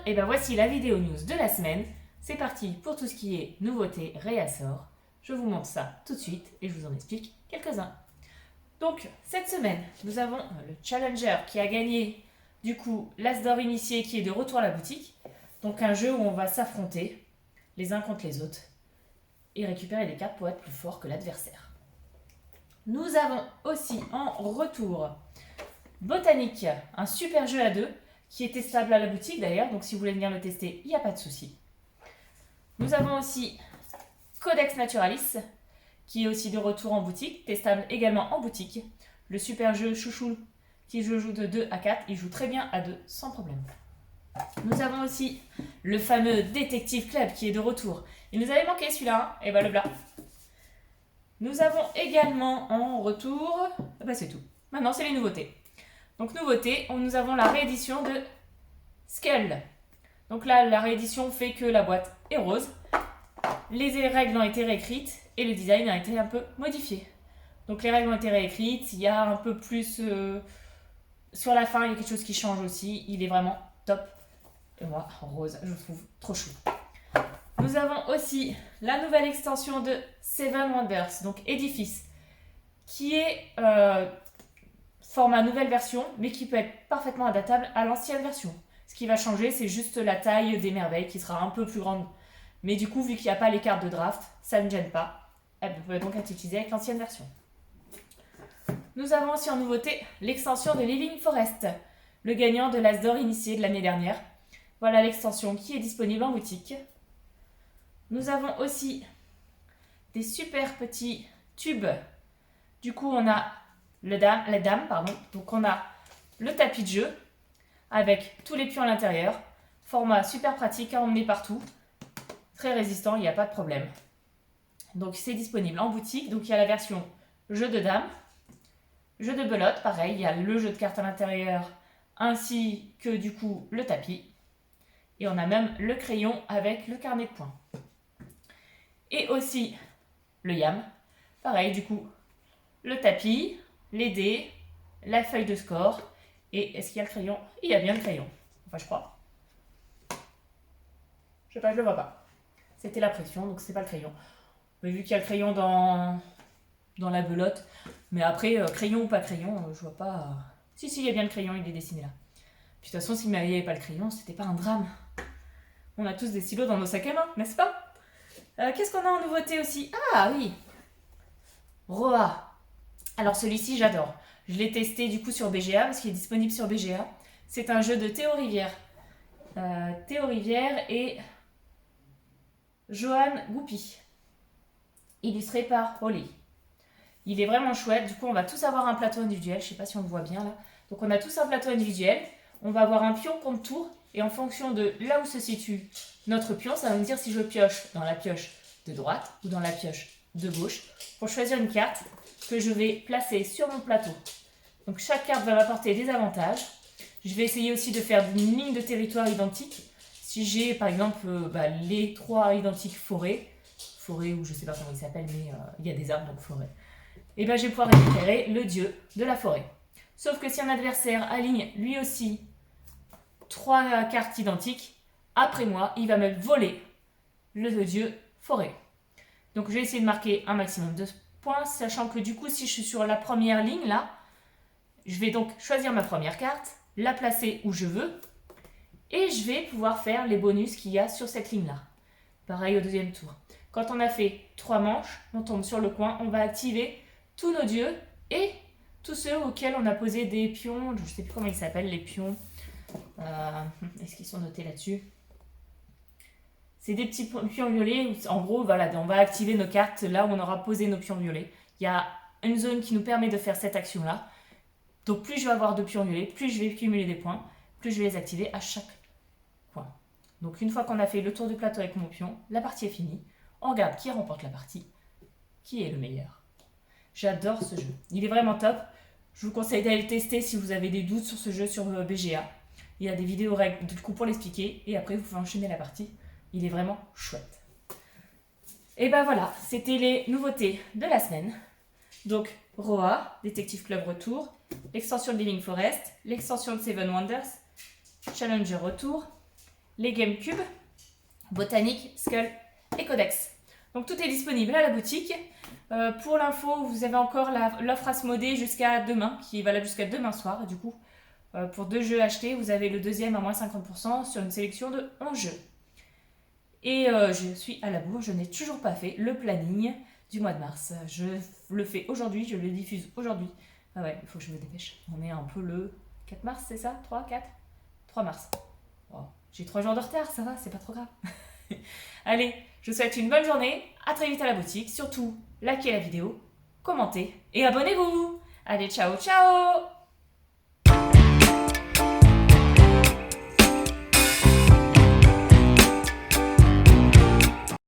et ben voici la vidéo news de la semaine. C'est parti pour tout ce qui est nouveautés, réassort. Je vous montre ça tout de suite et je vous en explique quelques-uns. Donc, cette semaine, nous avons le Challenger qui a gagné du coup l'As d'or initié qui est de retour à la boutique. Donc un jeu où on va s'affronter les uns contre les autres et récupérer des cartes pour être plus fort que l'adversaire. Nous avons aussi en retour Botanique, un super jeu à deux qui est testable à la boutique d'ailleurs, donc si vous voulez venir le tester, il n'y a pas de souci. Nous avons aussi Codex Naturalis, qui est aussi de retour en boutique, testable également en boutique. Le super jeu chouchou qui joue de 2 à 4, il joue très bien à 2 sans problème. Nous avons aussi le fameux Détective Club qui est de retour. Il nous avait manqué celui-là, et ben le blanc. Nous avons également en retour, c'est tout. Maintenant c'est les nouveautés. Donc nouveauté, nous avons la réédition de Skull. Donc là, la réédition fait que la boîte est rose. Les règles ont été réécrites et le design a été un peu modifié. Donc les règles ont été réécrites, il y a un peu plus... sur la fin, il y a quelque chose qui change aussi. Il est vraiment top. Et moi, rose, je le trouve trop chou. Nous avons aussi la nouvelle extension de Seven Wonders, donc Édifice, qui est format nouvelle version, mais qui peut être parfaitement adaptable à l'ancienne version. Ce qui va changer, c'est juste la taille des merveilles qui sera un peu plus grande. Mais du coup, vu qu'il n'y a pas les cartes de draft, ça ne gêne pas. Elle peut donc être utilisée avec l'ancienne version. Nous avons aussi en nouveauté l'extension de Living Forest, le gagnant de l'As d'or initié de l'année dernière. Voilà l'extension qui est disponible en boutique. Nous avons aussi des super petits tubes. Du coup, on a les dames. Donc on a le tapis de jeu avec tous les pions à l'intérieur. Format super pratique à emmener partout. Très résistant, il n'y a pas de problème. Donc c'est disponible en boutique. Donc il y a la version jeu de dames, jeu de belote, pareil, il y a le jeu de cartes à l'intérieur ainsi que du coup le tapis. Et on a même le crayon avec le carnet de points. Et aussi le yam. Pareil, du coup, le tapis, les dés, la feuille de score. Et est-ce qu'il y a le crayon? Il y a bien le crayon. Enfin, je crois. Je sais pas, je le vois pas. C'était la pression, donc c'est pas le crayon. Mais vu qu'il y a le crayon dans la belote. Mais après, crayon ou pas crayon, je vois pas. Si, il y a bien le crayon, il est dessiné là. Puis de toute façon, s'il n'y avait pas le crayon, c'était pas un drame. On a tous des stylos dans nos sacs à main, n'est-ce pas? Qu'est-ce qu'on a en nouveauté aussi? Ah oui, Roa. Alors celui-ci, j'adore. Je l'ai testé du coup sur BGA parce qu'il est disponible sur BGA. C'est un jeu de Théo Rivière. Théo Rivière et Johan Goupy. Illustré par Holly. Il est vraiment chouette. Du coup, on va tous avoir un plateau individuel. Je ne sais pas si on le voit bien là. Donc on a tous un plateau individuel. On va avoir un pion contre tour. Et en fonction de là où se situe notre pion, ça va me dire si je pioche dans la pioche de droite ou dans la pioche de gauche pour choisir une carte que je vais placer sur mon plateau. Donc chaque carte va m'apporter des avantages. Je vais essayer aussi de faire une ligne de territoire identique. Si j'ai par exemple les 3 identiques forêt ou je ne sais pas comment il s'appelle, mais il y a des arbres donc forêt. Et je vais pouvoir récupérer le dieu de la forêt. Sauf que si un adversaire aligne lui aussi 3 cartes identiques, après moi, il va me voler le dieu forêt. Donc je vais essayer de marquer un maximum de points, sachant que du coup, si je suis sur la première ligne là, je vais donc choisir ma première carte, la placer où je veux, et je vais pouvoir faire les bonus qu'il y a sur cette ligne là. Pareil au deuxième tour. Quand on a fait 3 manches, on tombe sur le coin, on va activer tous nos dieux et tous ceux auxquels on a posé des pions, je ne sais plus comment ils s'appellent les pions. Est-ce qu'ils sont notés là-dessus? C'est des petits pions violets où, en gros, voilà, on va activer nos cartes là où on aura posé nos pions violets. Il y a une zone qui nous permet de faire cette action-là. Donc plus je vais avoir de pions violets, plus je vais cumuler des points, plus je vais les activer à chaque point. Donc une fois qu'on a fait le tour du plateau avec mon pion, la partie est finie. On regarde qui remporte la partie, qui est le meilleur. J'adore ce jeu. Il est vraiment top. Je vous conseille d'aller le tester si vous avez des doutes sur ce jeu sur BGA. Il y a des vidéos règles du coup pour l'expliquer et après vous pouvez enchaîner la partie. Il est vraiment chouette. Et voilà, c'était les nouveautés de la semaine. Donc Roa, Détective Club retour, l'extension de Living Forest, l'extension de Seven Wonders, Challenger retour les GameCube, Botanique, Skull et Codex. Donc tout est disponible à la boutique. Pour l'info, vous avez encore l'offre Asmodée jusqu'à demain, qui est valable jusqu'à demain soir. Du coup, pour 2 jeux achetés, vous avez le deuxième à moins 50% sur une sélection de 11 jeux. Et je suis à la bourre, je n'ai toujours pas fait le planning du mois de mars. Je le fais aujourd'hui, je le diffuse aujourd'hui. Ah ouais, il faut que je me dépêche. On est un peu le 4 mars, c'est ça 3, 4 3 mars. Oh, j'ai 3 jours de retard, ça va, c'est pas trop grave. Allez, je vous souhaite une bonne journée, à très vite à la boutique. Surtout, likez la vidéo, commentez et abonnez-vous. Allez, ciao, ciao!